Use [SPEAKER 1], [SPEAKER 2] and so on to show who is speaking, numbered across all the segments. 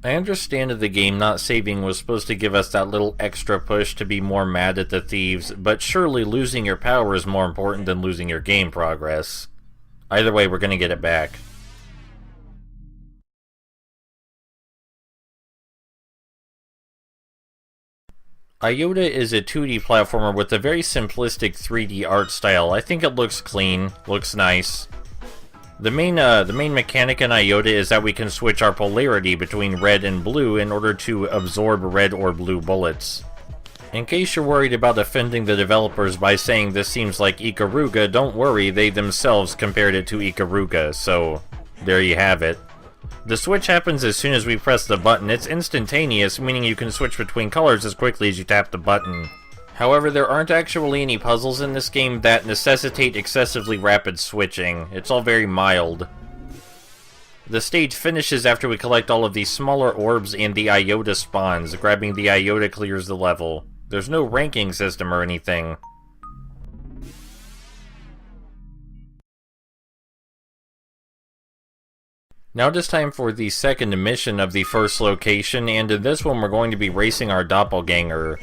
[SPEAKER 1] I understand that the game not saving was supposed to give us that little extra push to be more mad at the thieves, but surely losing your power is more important than losing your game progress. Either way, we're gonna get it back. Iota is a 2D platformer with a very simplistic 3D art style. I think it looks clean, looks nice. The main mechanic in Iota is that we can switch our polarity between red and blue in order to absorb red or blue bullets. In case you're worried about offending the developers by saying this seems like Ikaruga, don't worry, they themselves compared it to Ikaruga, so there you have it. The switch happens as soon as we press the button. It's instantaneous, meaning you can switch between colors as quickly as you tap the button. However, there aren't actually any puzzles in this game that necessitate excessively rapid switching. It's all very mild. The stage finishes after we collect all of these smaller orbs and the Iota spawns. Grabbing the Iota clears the level. There's no ranking system or anything. Now it is time for the second mission of the first location, and in this one we're going to be racing our doppelganger.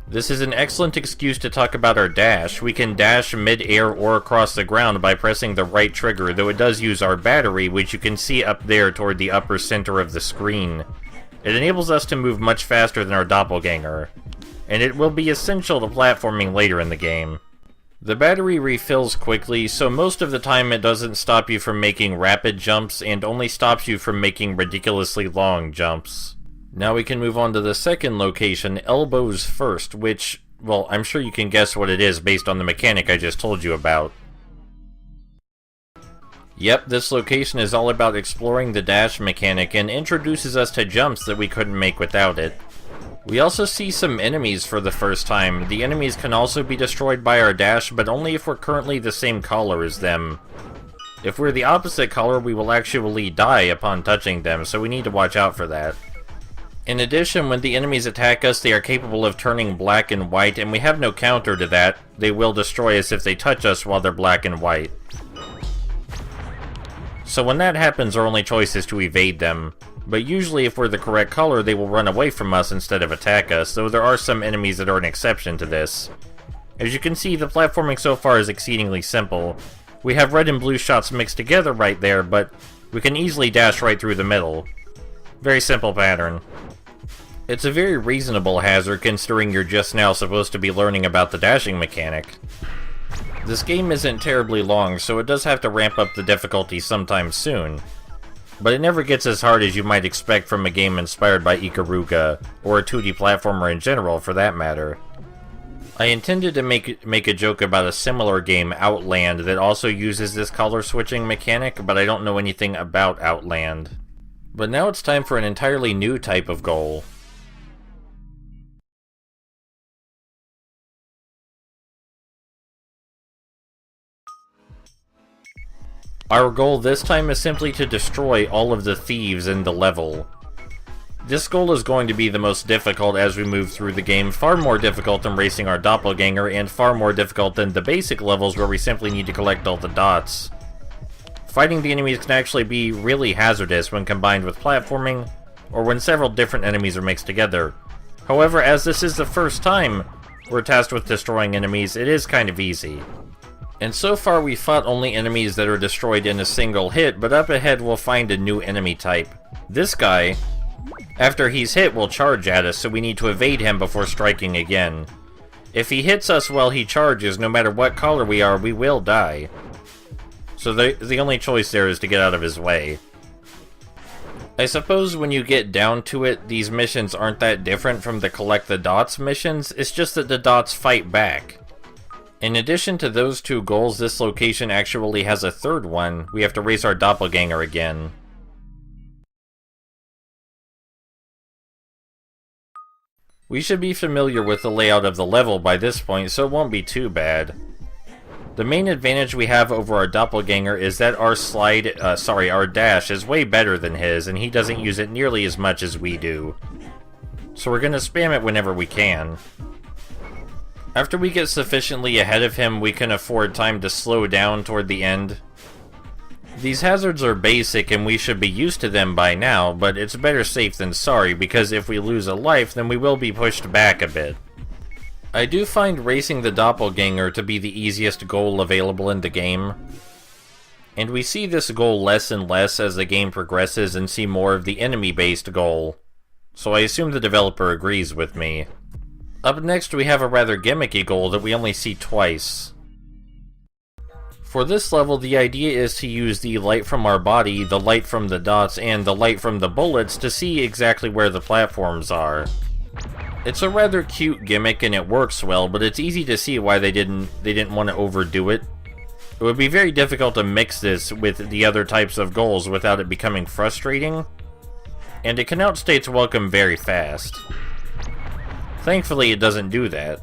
[SPEAKER 1] This is an excellent excuse to talk about our dash. We can dash mid-air or across the ground by pressing the right trigger, though it does use our battery, which you can see up there toward the upper center of the screen. It enables us to move much faster than our doppelganger, and it will be essential to platforming later in the game. The battery refills quickly, so most of the time it doesn't stop you from making rapid jumps, and only stops you from making ridiculously long jumps. Now we can move on to the second location, Elbows First, which, well, I'm sure you can guess what it is based on the mechanic I just told you about. Yep, this location is all about exploring the dash mechanic and introduces us to jumps that we couldn't make without it. We also see some enemies for the first time. The enemies can also be destroyed by our dash, but only if we're currently the same color as them. If we're the opposite color, we will actually die upon touching them, so we need to watch out for that. In addition, when the enemies attack us, they are capable of turning black and white, and we have no counter to that. They will destroy us if they touch us while they're black and white. So when that happens, our only choice is to evade them. But usually if we're the correct color, they will run away from us instead of attack us, though there are some enemies that are an exception to this. As you can see, the platforming so far is exceedingly simple. We have red and blue shots mixed together right there, but we can easily dash right through the middle. Very simple pattern. It's a very reasonable hazard considering you're just now supposed to be learning about the dashing mechanic. This game isn't terribly long, so it does have to ramp up the difficulty sometime soon. But it never gets as hard as you might expect from a game inspired by Ikaruga, or a 2D platformer in general for that matter. I intended to make a joke about a similar game, Outland, that also uses this color switching mechanic, but I don't know anything about Outland. But now it's time for an entirely new type of goal. Our goal this time is simply to destroy all of the thieves in the level. This goal is going to be the most difficult as we move through the game, far more difficult than racing our doppelganger, and far more difficult than the basic levels where we simply need to collect all the dots. Fighting the enemies can actually be really hazardous when combined with platforming, or when several different enemies are mixed together. However, as this is the first time we're tasked with destroying enemies, it is kind of easy. And so far we fought only enemies that are destroyed in a single hit, but up ahead we'll find a new enemy type. This guy, after he's hit, will charge at us, so we need to evade him before striking again. If he hits us while he charges, no matter what color we are, we will die. So the only choice there is to get out of his way. I suppose when you get down to it, these missions aren't that different from the collect the dots missions, it's just that the dots fight back. In addition to those two goals, this location actually has a third one. We have to race our doppelganger again. We should be familiar with the layout of the level by this point, so it won't be too bad. The main advantage we have over our doppelganger is that our dash is way better than his, and he doesn't use it nearly as much as we do. So we're gonna spam it whenever we can. After we get sufficiently ahead of him, we can afford time to slow down toward the end. These hazards are basic and we should be used to them by now, but it's better safe than sorry, because if we lose a life, then we will be pushed back a bit. I do find racing the doppelganger to be the easiest goal available in the game, and we see this goal less and less as the game progresses and see more of the enemy-based goal, so I assume the developer agrees with me. Up next we have a rather gimmicky goal that we only see twice. For this level, the idea is to use the light from our body, the light from the dots, and the light from the bullets to see exactly where the platforms are. It's a rather cute gimmick and it works well, but it's easy to see why they didn't want to overdo it. It would be very difficult to mix this with the other types of goals without it becoming frustrating, and it can outstay its welcome very fast. Thankfully, it doesn't do that.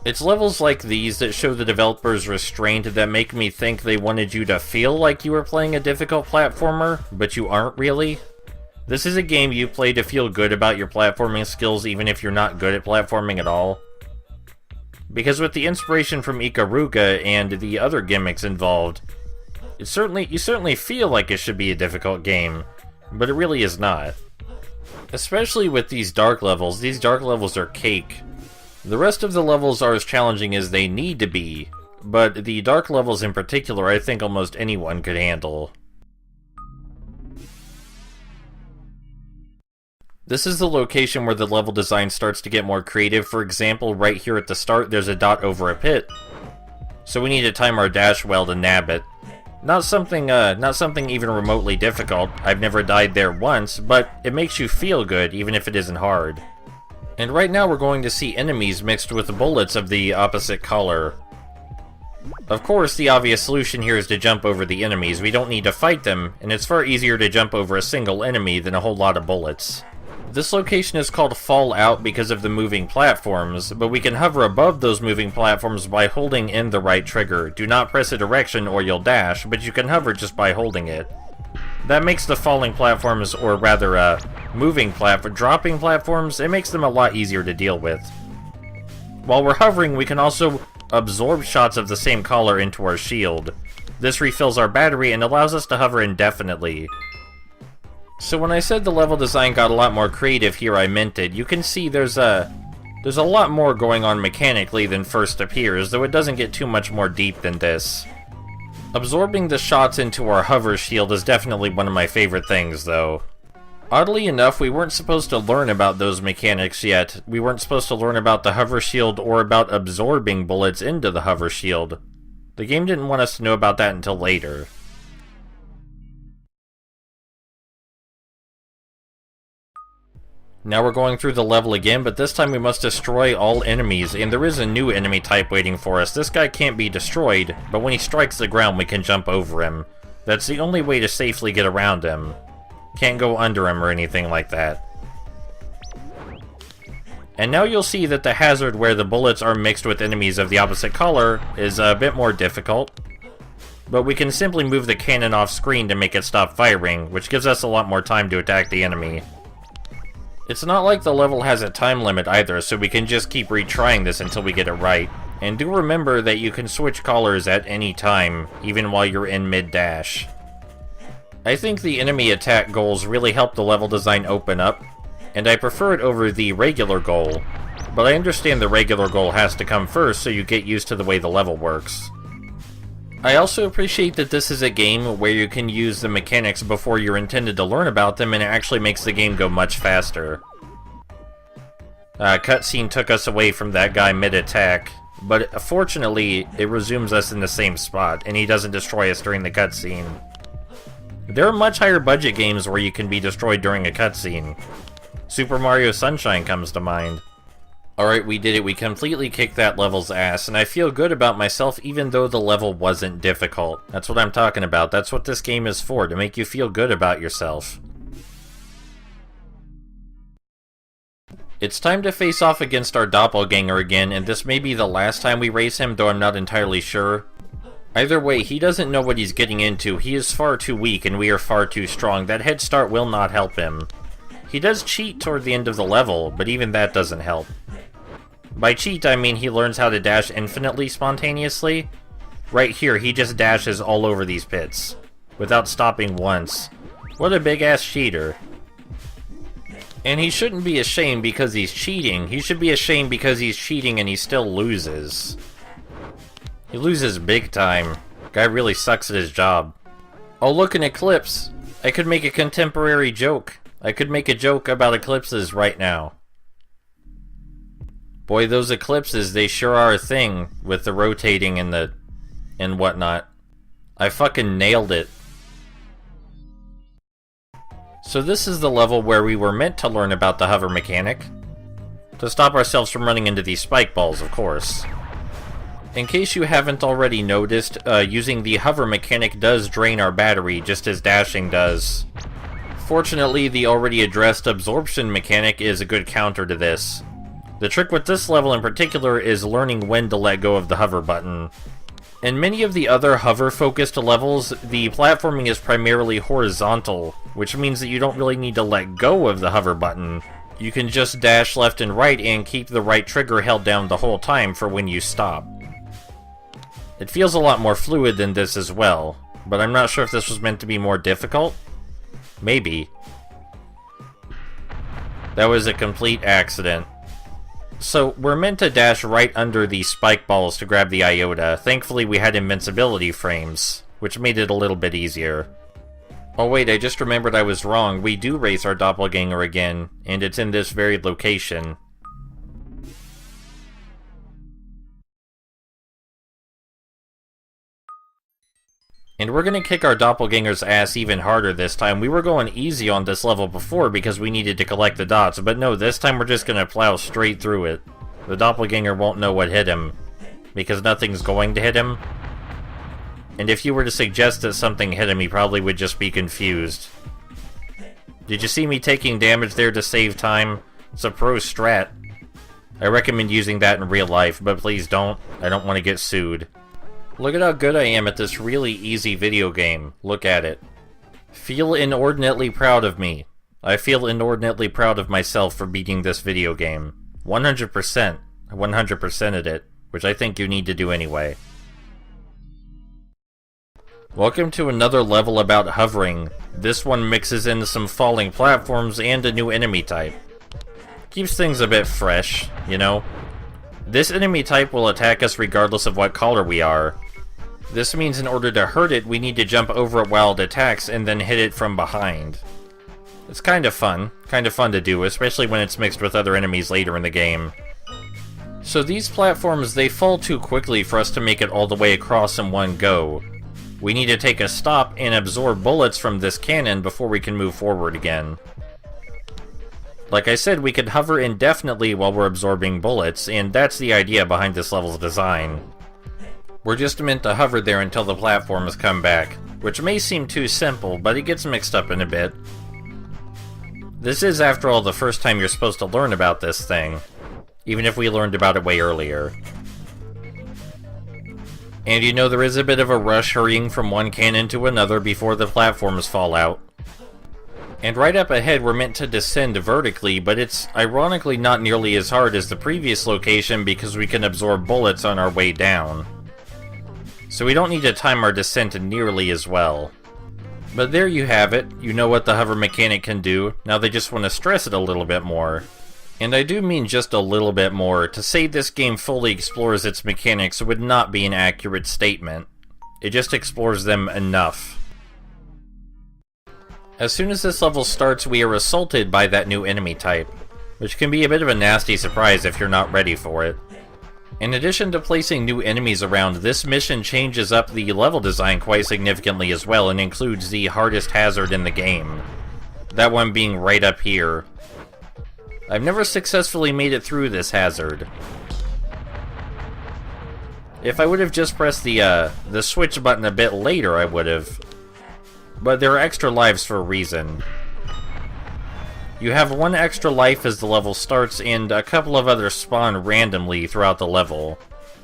[SPEAKER 1] It's levels like these that show the developers' restraint that make me think they wanted you to feel like you were playing a difficult platformer, but you aren't really. This is a game you play to feel good about your platforming skills even if you're not good at platforming at all. Because with the inspiration from Ikaruga and the other gimmicks involved, you certainly feel like it should be a difficult game, but it really is not. Especially with these dark levels are cake. The rest of the levels are as challenging as they need to be, but the dark levels in particular I think almost anyone could handle. This is the location where the level design starts to get more creative. For example, right here at the start there's a dot over a pit, so we need to time our dash well to nab it. Not something even remotely difficult. I've never died there once, but it makes you feel good even if it isn't hard. And right now we're going to see enemies mixed with bullets of the opposite color. Of course, the obvious solution here is to jump over the enemies. We don't need to fight them, and it's far easier to jump over a single enemy than a whole lot of bullets. This location is called Fallout because of the moving platforms, but we can hover above those moving platforms by holding in the right trigger. Do not press a direction or you'll dash, but you can hover just by holding it. That makes the falling platforms, or rather, dropping platforms, it makes them a lot easier to deal with. While we're hovering, we can also absorb shots of the same color into our shield. This refills our battery and allows us to hover indefinitely. So when I said the level design got a lot more creative here, I meant it. You can see there's a lot more going on mechanically than first appears, though it doesn't get too much more deep than this. Absorbing the shots into our hover shield is definitely one of my favorite things, though. Oddly enough, we weren't supposed to learn about those mechanics yet. We weren't supposed to learn about the hover shield or about absorbing bullets into the hover shield. The game didn't want us to know about that until later. Now we're going through the level again, but this time we must destroy all enemies, and there is a new enemy type waiting for us. This guy can't be destroyed, but when he strikes the ground we can jump over him. That's the only way to safely get around him. Can't go under him or anything like that. And now you'll see that the hazard where the bullets are mixed with enemies of the opposite color is a bit more difficult. But we can simply move the cannon off screen to make it stop firing, which gives us a lot more time to attack the enemy. It's not like the level has a time limit either, so we can just keep retrying this until we get it right. And do remember that you can switch colors at any time, even while you're in mid-dash. I think the enemy attack goals really help the level design open up, and I prefer it over the regular goal, but I understand the regular goal has to come first so you get used to the way the level works. I also appreciate that this is a game where you can use the mechanics before you're intended to learn about them, and it actually makes the game go much faster. Cutscene took us away from that guy mid-attack, but fortunately it resumes us in the same spot, and he doesn't destroy us during the cutscene. There are much higher budget games where you can be destroyed during a cutscene. Super Mario Sunshine comes to mind. Alright, we did it. We completely kicked that level's ass, and I feel good about myself even though the level wasn't difficult. That's what I'm talking about. That's what this game is for, to make you feel good about yourself. It's time to face off against our doppelganger again, and this may be the last time we race him, though I'm not entirely sure. Either way, he doesn't know what he's getting into. He is far too weak, and we are far too strong. That head start will not help him. He does cheat toward the end of the level, but even that doesn't help. By cheat, I mean he learns how to dash infinitely spontaneously. Right here, he just dashes all over these pits. without stopping once. What a big-ass cheater. And he shouldn't be ashamed because he's cheating. He should be ashamed because he's cheating and he still loses. He loses big time. Guy really sucks at his job. Oh, look, an eclipse. I could make a contemporary joke. I could make a joke about eclipses right now. Boy, those eclipses, they sure are a thing with the rotating and whatnot. I fucking nailed it. So this is the level where we were meant to learn about the hover mechanic. To stop ourselves from running into these spike balls, of course. In case you haven't already noticed, using the hover mechanic does drain our battery, just as dashing does. Fortunately, the already addressed absorption mechanic is a good counter to this. The trick with this level in particular is learning when to let go of the hover button. In many of the other hover-focused levels, the platforming is primarily horizontal, which means that you don't really need to let go of the hover button. You can just dash left and right and keep the right trigger held down the whole time for when you stop. It feels a lot more fluid than this as well, but I'm not sure if this was meant to be more difficult. Maybe. That was a complete accident. So, we're meant to dash right under these spike balls to grab the Iota. Thankfully, we had invincibility frames, which made it a little bit easier. Oh wait, I just remembered I was wrong. We do race our doppelganger again, and it's in this very location. And we're gonna kick our doppelganger's ass even harder this time. We were going easy on this level before because we needed to collect the dots, but no, this time we're just gonna plow straight through it. The doppelganger won't know what hit him, because nothing's going to hit him. And if you were to suggest that something hit him, he probably would just be confused. Did you see me taking damage there to save time? It's a pro strat. I recommend using that in real life, but please don't. I don't want to get sued. Look at how good I am at this really easy video game. Look at it. Feel inordinately proud of me. I feel inordinately proud of myself for beating this video game. 100%. 100%ed it, which I think you need to do anyway. Welcome to another level about hovering. This one mixes in some falling platforms and a new enemy type. Keeps things a bit fresh, you know? This enemy type will attack us regardless of what color we are. This means in order to hurt it, we need to jump over it while it attacks and then hit it from behind. It's kind of fun to do, especially when it's mixed with other enemies later in the game. So these platforms, they fall too quickly for us to make it all the way across in one go. We need to take a stop and absorb bullets from this cannon before we can move forward again. Like I said, we could hover indefinitely while we're absorbing bullets, and that's the idea behind this level's design. We're just meant to hover there until the platforms come back, which may seem too simple, but it gets mixed up in a bit. This is, after all, the first time you're supposed to learn about this thing, even if we learned about it way earlier. And you know, there is a bit of a rush hurrying from one cannon to another before the platforms fall out. And right up ahead, we're meant to descend vertically, but it's ironically not nearly as hard as the previous location because we can absorb bullets on our way down. So we don't need to time our descent nearly as well. But there you have it. You know what the hover mechanic can do. Now they just want to stress it a little bit more. And I do mean just a little bit more. To say this game fully explores its mechanics would not be an accurate statement. It just explores them enough. As soon as this level starts, we are assaulted by that new enemy type, which can be a bit of a nasty surprise if you're not ready for it. In addition to placing new enemies around, this mission changes up the level design quite significantly as well and includes the hardest hazard in the game. That one being right up here. I've never successfully made it through this hazard. If I would have just pressed the switch button a bit later, I would have. But there are extra lives for a reason. You have one extra life as the level starts, and a couple of others spawn randomly throughout the level.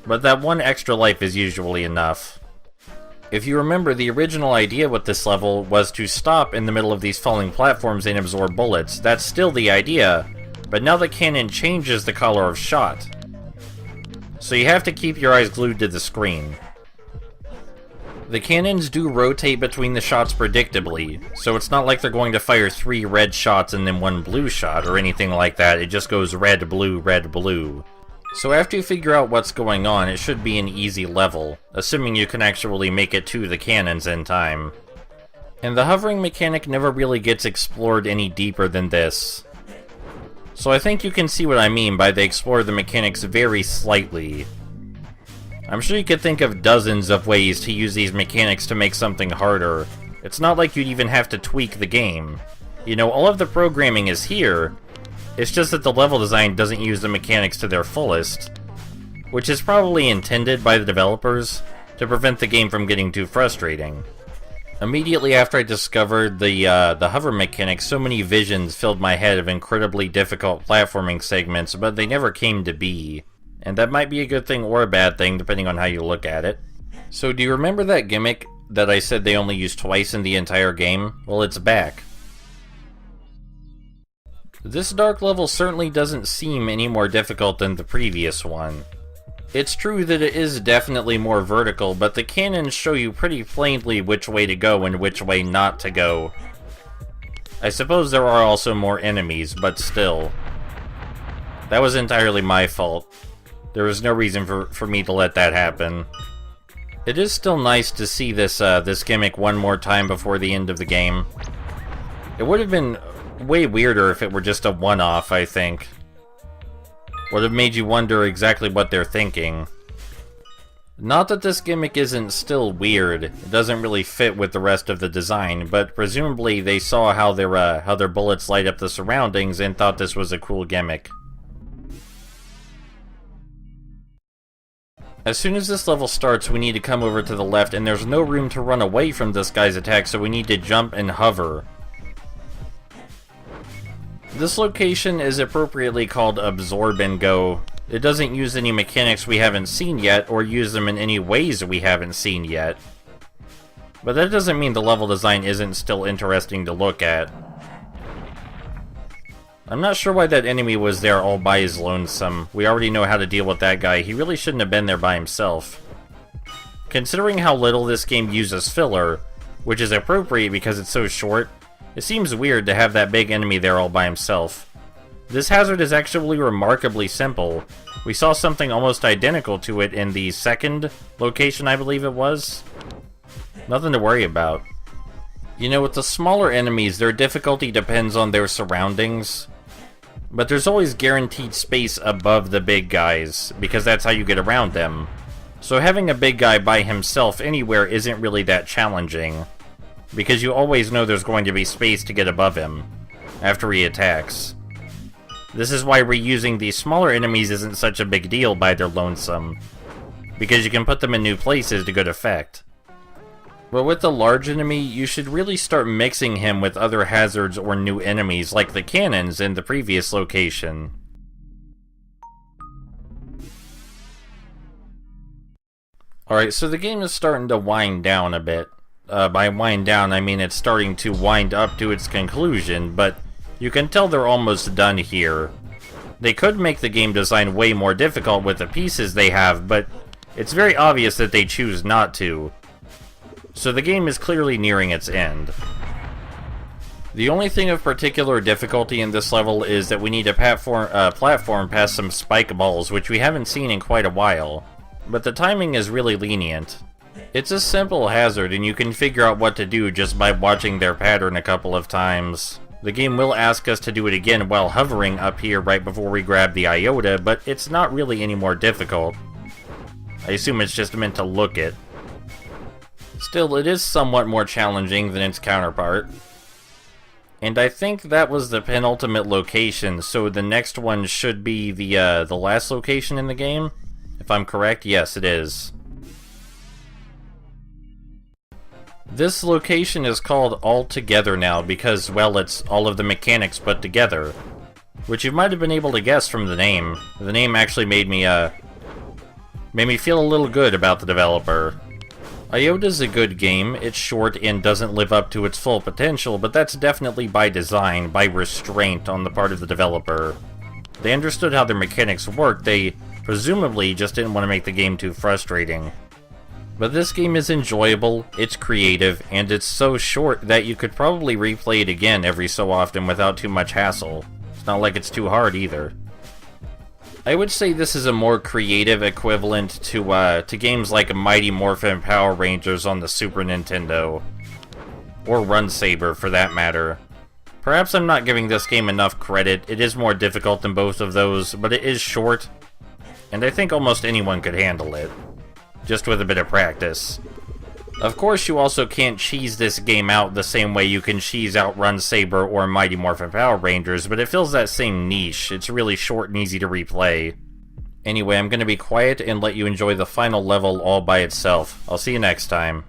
[SPEAKER 1] But that one extra life is usually enough. If you remember, the original idea with this level was to stop in the middle of these falling platforms and absorb bullets. That's still the idea, but now the cannon changes the color of shot. So you have to keep your eyes glued to the screen. The cannons do rotate between the shots predictably, so it's not like they're going to fire 3 red shots and then 1 blue shot or anything like that. It just goes red, blue, red, blue. So after you figure out what's going on, it should be an easy level, assuming you can actually make it to the cannons in time. And the hovering mechanic never really gets explored any deeper than this. So I think you can see what I mean by they explore the mechanics very slightly. I'm sure you could think of dozens of ways to use these mechanics to make something harder. It's not like you'd even have to tweak the game. You know, all of the programming is here. It's just that the level design doesn't use the mechanics to their fullest, which is probably intended by the developers to prevent the game from getting too frustrating. Immediately after I discovered the hover mechanic, so many visions filled my head of incredibly difficult platforming segments, but they never came to be. And that might be a good thing or a bad thing, depending on how you look at it. So do you remember that gimmick that I said they only used twice in the entire game? Well, it's back. This dark level certainly doesn't seem any more difficult than the previous one. It's true that it is definitely more vertical, but the cannons show you pretty plainly which way to go and which way not to go. I suppose there are also more enemies, but still. That was entirely my fault. There was no reason for me to let that happen. It is still nice to see this gimmick one more time before the end of the game. It would have been way weirder if it were just a one-off, I think. Would have made you wonder exactly what they're thinking. Not that this gimmick isn't still weird, it doesn't really fit with the rest of the design, but presumably they saw how their bullets light up the surroundings and thought this was a cool gimmick. As soon as this level starts, we need to come over to the left, and there's no room to run away from this guy's attack, so we need to jump and hover. This location is appropriately called Absorb and Go. It doesn't use any mechanics we haven't seen yet, or use them in any ways we haven't seen yet. But that doesn't mean the level design isn't still interesting to look at. I'm not sure why that enemy was there all by his lonesome. We already know how to deal with that guy. He really shouldn't have been there by himself. Considering how little this game uses filler, which is appropriate because it's so short, it seems weird to have that big enemy there all by himself. This hazard is actually remarkably simple. We saw something almost identical to it in the second location, I believe it was. Nothing to worry about. You know, with the smaller enemies, their difficulty depends on their surroundings. But there's always guaranteed space above the big guys, because that's how you get around them. So having a big guy by himself anywhere isn't really that challenging, because you always know there's going to be space to get above him after he attacks. This is why reusing these smaller enemies isn't such a big deal by their lonesome, because you can put them in new places to good effect. But with the large enemy, you should really start mixing him with other hazards or new enemies like the cannons in the previous location. Alright, so the game is starting to wind down a bit. By wind down, I mean it's starting to wind up to its conclusion, but you can tell they're almost done here. They could make the game design way more difficult with the pieces they have, but it's very obvious that they choose not to. So the game is clearly nearing its end. The only thing of particular difficulty in this level is that we need to platform past some spike balls, which we haven't seen in quite a while. But the timing is really lenient. It's a simple hazard, and you can figure out what to do just by watching their pattern a couple of times. The game will ask us to do it again while hovering up here right before we grab the Iota, but it's not really any more difficult. I assume it's just meant to look it. Still, it is somewhat more challenging than its counterpart. And I think that was the penultimate location, so the next one should be the last location in the game? If I'm correct, yes, it is. This location is called All Together now because, well, it's all of the mechanics put together. Which you might have been able to guess from the name. The name actually made me feel a little good about the developer. Iota's a good game. It's short and doesn't live up to its full potential, but that's definitely by design, by restraint on the part of the developer. They understood how their mechanics worked, they presumably just didn't want to make the game too frustrating. But this game is enjoyable, it's creative, and it's so short that you could probably replay it again every so often without too much hassle. It's not like it's too hard either. I would say this is a more creative equivalent to games like Mighty Morphin Power Rangers on the Super Nintendo. Or Run Saber, for that matter. Perhaps I'm not giving this game enough credit. It is more difficult than both of those, but it is short, and I think almost anyone could handle it, just with a bit of practice. Of course, you also can't cheese this game out the same way you can cheese out Run Saber or Mighty Morphin Power Rangers, but it fills that same niche. It's really short and easy to replay. Anyway, I'm going to be quiet and let you enjoy the final level all by itself. I'll see you next time.